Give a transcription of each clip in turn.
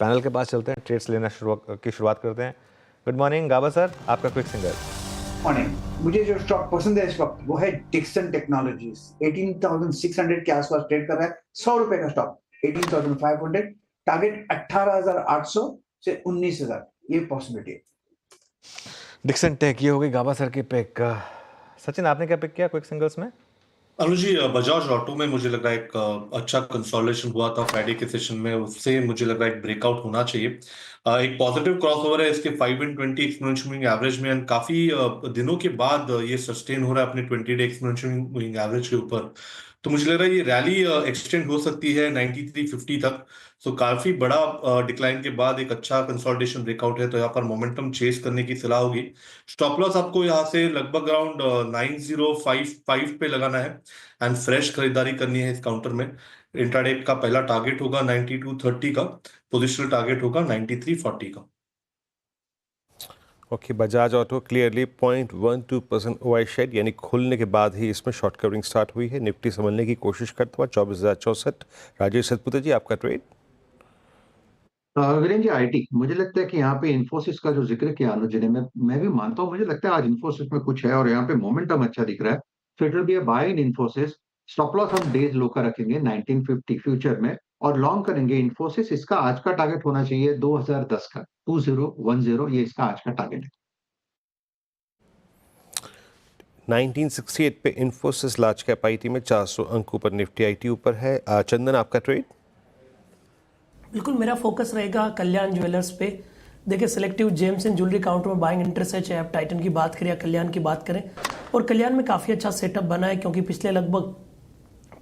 Panel के पास चलते हैं, ट्रेड्स लेना शुरुआत करते हैं। गुड मॉर्निंग गाबा सर, आपका क्विक सिंगल। मॉर्निंग। मुझे जो स्टॉक पसंद है इस वक्त वो है डिक्सन टेक्नोलॉजीज। 18,600 के आसपास ट्रेड कर रहा है। 100 रुपए का स्टॉक, 18,500। टारगेट 18,800 से 19,000, ये पॉसिबिलिटी है। डिक्सन टेक, ये हो गई गाबा सर की पिक। सचिन, आपने क्या पिक किया क्विक सिंगल्स में? अनुज जी, बजाज ऑटो में मुझे लग रहा है एक अच्छा कंसोलिडेशन हुआ था फ्राइडे के सेशन में, उससे मुझे लग रहा है एक ब्रेकआउट होना चाहिए। एक पॉजिटिव क्रॉसओवर है इसके 5 and 20 एक्सपोनेंशियल मूविंग एवरेज में, एंड काफी दिनों के बाद ये सस्टेन हो रहा है अपने 20 डे एक्सपोनेंशियल मूविंग एवरेज के ऊपर। तो मुझे लग रहा है ये रैली एक्सटेंड हो सकती है 9350 तक। सो काफी बड़ा डिक्लाइन के बाद एक अच्छा कंसोलिडेशन ब्रेकआउट है, तो यहाँ पर मोमेंटम चेस करने की सलाह होगी। स्टॉप लॉस आपको यहाँ से लगभग अराउंड 9055 पे लगाना है एंड फ्रेश खरीदारी करनी है इस काउंटर में। इंट्राडे का पहला टारगेट होगा 9230 का, पोजिशनल टारगेट होगा 9340 का। Okay, Bajaj auto clearly 0.12% OI shed, यानी खुलने के बाद ही इसमें शॉर्ट कवरिंग स्टार्ट हुई है। निफ्टी संभलने की कोशिश करता हुआ 24,064। राजेश सतपुते जी, आपका ट्रेड। वीरेंद्र जी, आईटी मुझे लगता है कि यहाँ पे इन्फोसिस का जो जिक्र किया अनुज जी ने, मैं भी मानता हूँ। मुझे लगता है आज इन्फोसिस में कुछ है और यहाँ पे मोमेंटम अच्छा दिख रहा है। So it will be a buy in Infosys. Stop loss हम डेज लो का रखेंगे 1950 फ्यूचर में, और लॉन्ग करेंगे इन्फोसिस। इसका आज का टारगेट होना चाहिए 2010 का 2010, ये इसका आज का टारगेट है। 1968 पे इन्फोसिस लार्ज कैप आईटी में 400 अंक ऊपर, निफ्टी आईटी ऊपर है। चंदन, आपका ट्रेड। बिल्कुल, मेरा फोकस रहेगा कल्याण ज्वेलर्स पे। देखिए, selective James and jewellery counter में बाइंग इंटरेस्ट है, चाहे आप टाइटन की बात करें या कल्याण की बात करें। और कल्याण में काफ़ी अच्छा सेटअप बना है, क्योंकि पिछले लगभग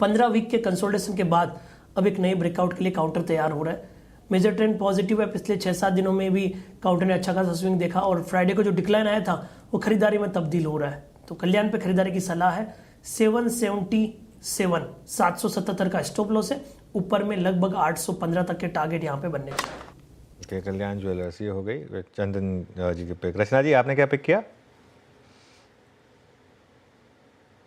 15 वीक के कंसोलिडेशन के बाद अब एक नए ब्रेकआउट के लिए काउंटर तैयार हो रहा है। मेजर ट्रेंड पॉजिटिव है। पिछले 6-7 दिनों में भी काउंटर ने अच्छा खासा स्विंग देखा, और फ्राइडे को जो डिक्लाइन आया था वो खरीदारी में तब्दील हो रहा है। तो कल्याण पे खरीदारी की सलाह है। 777, 777 का स्टॉप लॉस है। ऊपर में लगभग 815 तक के टारगेट यहाँ पे बनने चाहिए। ओके, कल्याण ज्वेलर्स ये हो गई चंदन जी की पिक। रचना जी, आपने क्या पिक किया?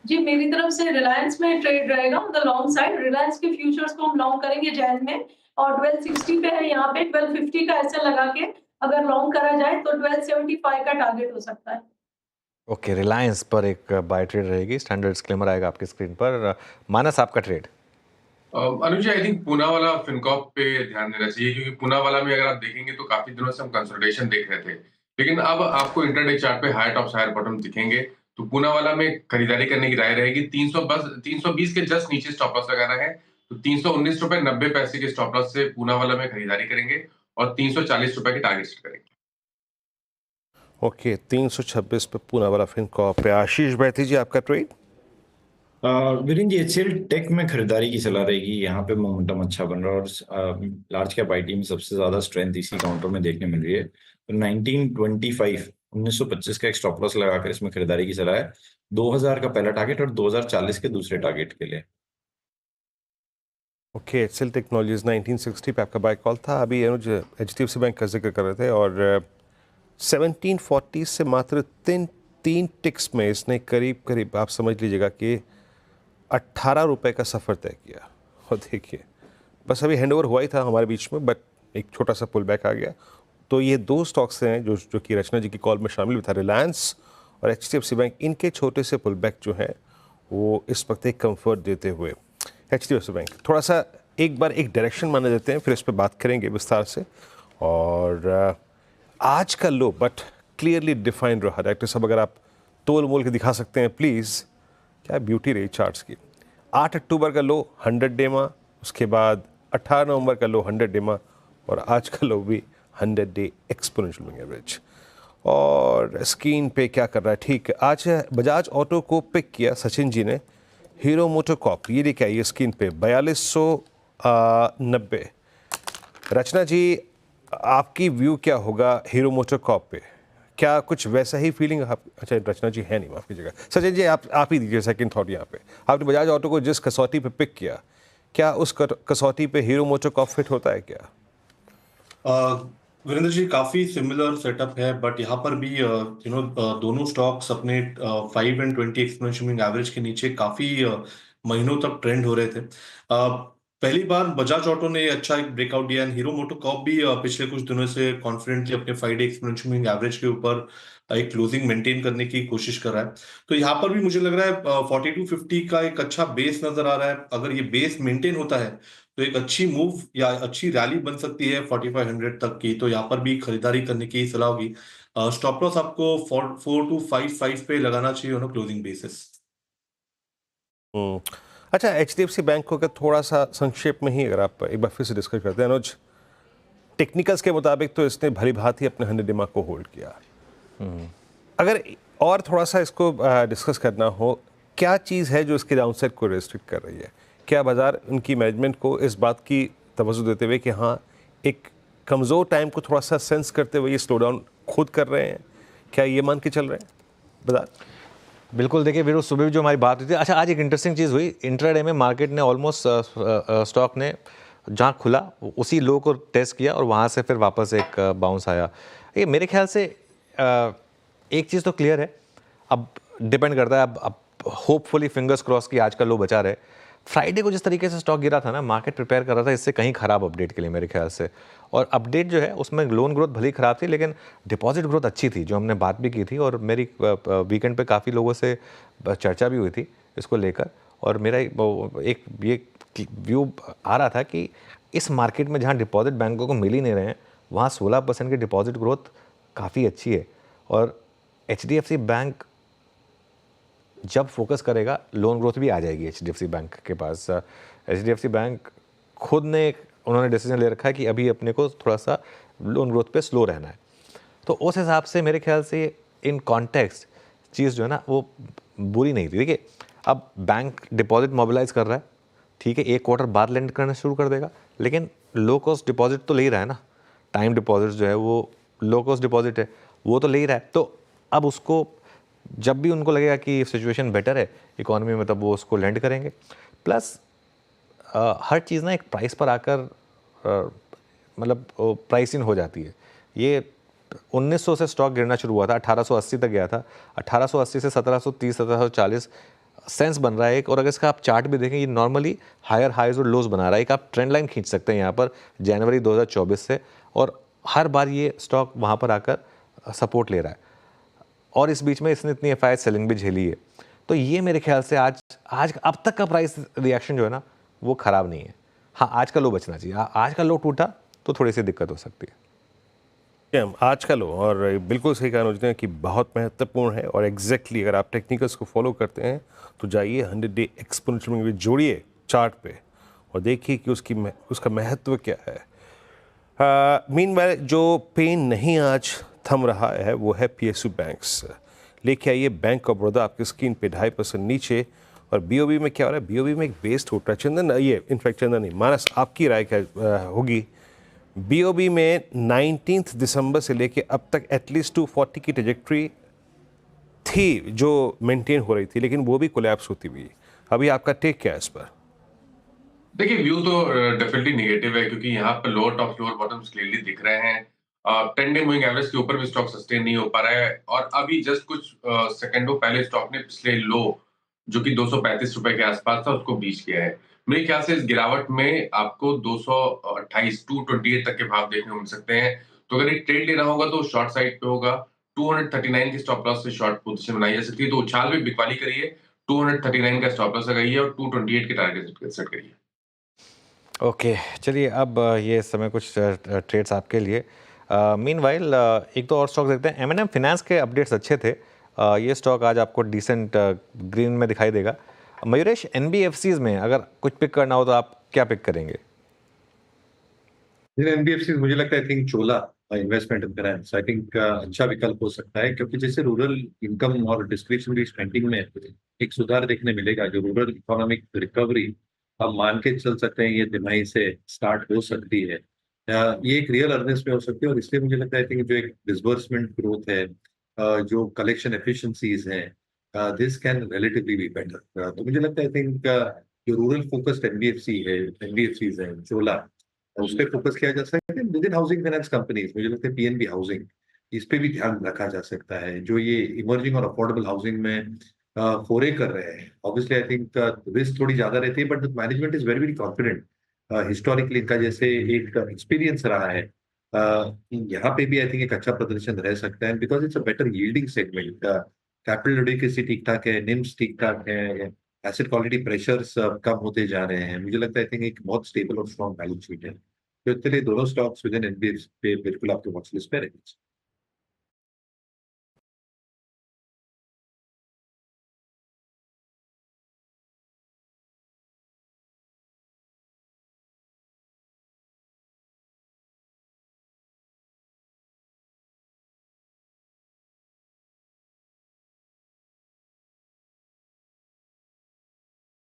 जी, मेरी तरफ से रिलायंस में ट्रेड रहेगा on the long side. Reliance के फ्यूचर्स को हम लॉन्ग करेंगे जैन में, और 1260 पे है यहाँ पे। 1250 का ऐसे लगा के अगर लॉन्ग करा जाए तो 1275 का टारगेट हो सकता है। ओके, रिलायंस पर एक बाय ट्रेड रहेगी। स्टैंडर्ड डिस्क्लेमर आएगा आपकी स्क्रीन पर। मानस, आपका trade. Anuj, I think Poona वाला फिनकॉप पे ध्यान देना चाहिए, क्योंकि पूना वाला में अगर आप देखेंगे तो काफी दिनों से हम कंसोलिडेशन देख रहे थे, लेकिन अब आपको इंटरडे चार्ट पे हाई टॉप हायर बॉटम दिखेंगे। तो पूना वाला में खरीदारी करने की राय रहेगी। 320 के जस्ट नीचे स्टॉप लॉस लगाना है। तो 319 रुपए 90 पैसे के स्टॉप लॉस से पूना वाला में खरीदारी करेंगे और 340 रुपए के टारगेट सेट करेंगे। ओके, 326 पे पूना वाला फिनकॉप पे। आशीष बैठी जी, आपका trade. Virendra ji, HCL take में खरीदारी की सलाह रहेगी। यहाँ पे मोमेंटम अच्छा बन रहा है और लार्ज कैप आईटी में सबसे ज्यादा स्ट्रेंथ इसी काउंटर में देखने मिल रही है। तो 1925 का एक स्टॉप लॉस लगाकर इसमें खरीदारी की सलाह है। 2000 का पहला टारगेट और 2040 के दूसरे टारगेट के लिए। ओके, एचसीएल टेक्नोलॉजीज 1960 पे आपका बाय कॉल था। अभी अनुज एचडीएफसी बैंक का जिक्र कर रहे थे, और 1740 से मात्र तीन टिक्स में इसने करीब करीब आप समझ लीजिएगा कि 18 रुपये का सफ़र तय किया। और देखिए, बस अभी हैंडओवर हुआ ही था हमारे बीच में, बट एक छोटा सा पुल बैक आ गया। तो ये दो स्टॉक्स हैं जो कि रचना जी की कॉल में शामिल भी था, रिलायंस और एचडीएफसी बैंक। इनके छोटे से पुल बैक जो हैं वो इस वक्त एक कंफर्ट देते हुए एचडीएफसी बैंक थोड़ा सा एक बार एक डायरेक्शन माने देते हैं, फिर इस पर बात करेंगे विस्तार से। और आज का लो बट क्लियरली डिफाइंड रहा। डायरेक्टर साहब, अगर आप तोल मोल के दिखा सकते हैं प्लीज़। क्या ब्यूटी रही चार्ट्स की। 8 अक्टूबर का लो 100 डेमा, उसके बाद 18 नवंबर का लो 100 डेमा, और आज का लो भी 100 डे एक्सपोनेंशियल मूविंग एवरेज। और स्क्रीन पे क्या कर रहा है? ठीक है, आज बजाज ऑटो को पिक किया सचिन जी ने। हीरो मोटोकॉर्प ये लेके आई है स्क्रीन पे 4290। रचना जी, आपकी व्यू क्या होगा हीरो मोटोकॉर्प पे? क्या कुछ वैसा ही फीलिंग आप? अच्छा, रचना जी है नहीं, माफ़ कीजिएगा। सचिन जी, आप ही दीजिए सेकंड थॉट। यहाँ पे आपने बजाज ऑटो को जिस कसौटी पे पिक किया, क्या उस कसौटी पे हीरो मोटोकॉर्प फिट होता है क्या? वीरेंद्र जी, काफी सिमिलर सेटअप है, बट यहाँ पर भी दोनों स्टॉक्स अपने 5 and 20 एक्सपोनेंशियल मूविंग एवरेज के नीचे काफी महीनों तक ट्रेंड हो रहे थे। पहली बार बजाज ऑटो ने अच्छा एक ब्रेकआउट दिया है। हीरो मोटोकॉर्प भी पिछले कुछ दिनों से कॉन्फिडेंटली अपने 5-डे एक्सपोनेंशियल मूविंग एवरेज के ऊपर एक क्लोजिंग मेंटेन करने की कोशिश कर रहा है। तो यहाँ पर भी मुझे लग रहा है 4250 का एक अच्छा बेस नजर आ रहा है। अगर ये बेस मेंटेन होता है तो एक अच्छी मूव या अच्छी रैली बन सकती है 4500 तक की। तो यहाँ पर भी खरीदारी करने की सलाह होगी। स्टॉप लॉस आपको 4255 पे लगाना चाहिए ऑन क्लोजिंग बेसिस। अच्छा, HDFC बैंक को अगर थोड़ा सा संक्षेप में ही अगर आप एक बार फिर से डिस्कस करते हैं अनुज, टेक्निकल्स के मुताबिक तो इसने भली भांति अपने 100 दिमाग को होल्ड किया। अगर और थोड़ा सा इसको डिस्कस करना हो, क्या चीज़ है जो इसके डाउनसाइड को रेस्ट्रिक्ट कर रही है? क्या बाजार उनकी मैनेजमेंट को इस बात की तवज्जो देते हुए कि हाँ, एक कमज़ोर टाइम को थोड़ा सा सेंस करते हुए ये स्लो डाउन खुद कर रहे हैं, क्या ये मान के चल रहे हैं बाजार? बिल्कुल, देखिए वीरू, सुबह भी जो हमारी बात हुई थी, अच्छा आज एक इंटरेस्टिंग चीज़ हुई इंट्राडे में। मार्केट ने ऑलमोस्ट स्टॉक ने जहाँ खुला उसी लो को टेस्ट किया और वहाँ से फिर वापस एक बाउंस आया। ये मेरे ख्याल से एक चीज़ तो क्लियर है, अब डिपेंड करता है, अब होपफुली फिंगर्स क्रॉस की आज का लो बचा रहे। फ्राइडे को जिस तरीके से स्टॉक गिरा था ना, मार्केट प्रिपेयर कर रहा था इससे कहीं ख़राब अपडेट के लिए मेरे ख्याल से। और अपडेट जो है उसमें लोन ग्रोथ भली ख़राब थी लेकिन डिपॉजिट ग्रोथ अच्छी थी, जो हमने बात भी की थी। और मेरी वीकेंड पे काफ़ी लोगों से चर्चा भी हुई थी इसको लेकर। और मेरा एक ये व्यू आ रहा था कि इस मार्केट में जहाँ डिपॉजिट बैंकों को मिल ही नहीं रहे हैं, वहाँ 16% की डिपॉजिट ग्रोथ काफ़ी अच्छी है। और HDFC बैंक जब फोकस करेगा लोन ग्रोथ भी आ जाएगी HDFC बैंक के पास। HDFC बैंक खुद ने उन्होंने डिसीजन ले रखा है कि अभी अपने को थोड़ा सा लोन ग्रोथ पे स्लो रहना है। तो उस हिसाब से मेरे ख्याल से इन कॉन्टेक्स्ट चीज़ जो है ना वो बुरी नहीं थी। देखिए, अब बैंक डिपॉजिट मोबिलाइज कर रहा है, ठीक है, एक क्वार्टर बाद लेंड करना शुरू कर देगा, लेकिन लो कॉस्ट डिपॉजिट तो ले ही रहा है ना। टाइम डिपॉजिट जो है वो लो कॉस्ट डिपॉजिट है, वो तो ले ही रहा है। तो अब उसको जब भी उनको लगेगा कि सिचुएशन बेटर है इकोनॉमी में, तब वो उसको लेंड करेंगे। प्लस हर चीज़ ना एक प्राइस पर आकर मतलब प्राइस इन हो जाती है। ये 1900 से स्टॉक गिरना शुरू हुआ था, 1880 तक गया था, 1880 से 1730 1740 सेंस बन रहा है एक। और अगर इसका आप चार्ट भी देखें, ये नॉर्मली हायर हाइज और लोज बना रहा है। एक आप ट्रेंड लाइन खींच सकते हैं यहाँ पर जनवरी 2024 से, और हर बार ये स्टॉक वहाँ पर आकर सपोर्ट ले रहा है। और इस बीच में इसने इतनी FI सेलिंग भी झेली है। तो ये मेरे ख्याल से आज अब तक का प्राइस रिएक्शन जो है ना वो ख़राब नहीं है। हाँ, आज का लो बचना चाहिए। आज का लो टूटा तो थोड़ी सी दिक्कत हो सकती है। आज का लो, और बिल्कुल सही कहा अनुज ने कि बहुत महत्वपूर्ण है। और एग्जैक्टली अगर आप टेक्निकल्स को फॉलो करते हैं तो जाइए 100-डे एक्सपोनेंशियल मूविंग एवरेज जोड़िए चार्ट पे और देखिए कि उसका महत्व क्या है। मीनवाइल जो पेन नहीं आज थम रहा है वो है PSU बैंक्स। लेके आइए बैंक ऑफ बड़ौदा आपकी स्क्रीन पे 2.5% नीचे। और BOB में क्या हो रहा है? BOB में एक बेस टूट रहा है। चंदन, ये इनफैक्ट चंदन नहीं, मानस, आपकी राय क्या होगी? BOB में 19 दिसंबर से लेके अब तक एटलीस्ट 240 की ट्रेजेक्ट्री थी जो मेंटेन हो रही थी, लेकिन वो भी कोलैप्स होती हुई। अभी आपका टेक क्या है इस पर? देखिए, व्यू तो डेफिनेटली नेगेटिव है क्योंकि यहाँ पर lower top lower bottoms clearly दिख रहे हैं। 10-डे मूविंग एवरेज के ऊपर भी स्टॉक सस्टेन नहीं हो पा रहा है। और अभी जस्ट कुछ सेकंडों पहले स्टॉक ने पिछले लो जो कि 235 रुपए के आसपास था उसको बीच किया है। मेरे ख्याल से इस गिरावट में आपको 228 228 तक के भाव देखने को मिल सकते हैं। तो अगर ये ट्रेड लेना होगा तो शॉर्ट साइड पे होगा। 239 के स्टॉप लॉस से शॉर्ट पोजीशन बनाई जा सकती है। तो उछाल में बिकवाली करिए, 239 का स्टॉप लॉस लगाइए और 228 के टारगेट सेट करिए। ओके, चलिए अब ये समय कुछ ट्रेड्स आपके लिए। मीनवाइल एक तो और स्टॉक देखते हैं। M&M फिनेंस के अपडेट्स अच्छे थे। ये स्टॉक आज आपको डिसेंट ग्रीन में दिखाई देगा। मयूरेश, NBFCs में अगर कुछ पिक करना हो तो आप क्या पिक करेंगे? NBFCs मुझे लगता है I think Chola investment in finance I think अच्छा विकल्प हो सकता है, क्योंकि जैसे रूरल इनकम और डिस्क्रिप्शनरी स्पेंडिंग में एक सुधार देखने मिलेगा। जो रूरल इकोनॉमिक रिकवरी हम मान के चल सकते हैं ये तिमाही से स्टार्ट हो सकती है। ये एक रियल अर्नेस में हो सकती है। और इसलिए मुझे लगता है कि जो एक डिसबर्समेंट ग्रोथ है, जो कलेक्शन एफिशिएंसीज हैं, this can relatively be better. तो मुझे लगता है आई थिंक जो रूरल फोकस्ड NBFCs है चोला, उस पर फोकस किया जा सकता है। With in housing finance companies मुझे लगता है PNB हाउसिंग, इस पे भी ध्यान रखा जा सकता है। जो ये इमर्जिंग और अफोर्डेबल हाउसिंग में फोरे कर रहे हैं, ऑब्वियसली आई थिंक रिस्क थोड़ी ज्यादा रहती है, but the management is very very confident historically इनका जैसे एक एक्सपीरियंस रहा है, यहाँ पे भी आई थिंक एक अच्छा प्रदर्शन रह सकता है, because it's a better yielding segment. Capital adequacy ठीक ठाक है, निम्स ठीक ठाक है, एसेट क्वालिटी प्रेशर्स कम होते जा रहे हैं। मुझे लगता है आई थिंक एक बहुत स्टेबल और स्ट्रॉन्ग बैलेंस शीट है, तो इसके लिए दोनों स्टॉक्स विद इन एनबीएफसी पे बिल्कुल आपके वॉच लिस्ट पे रहेंगे।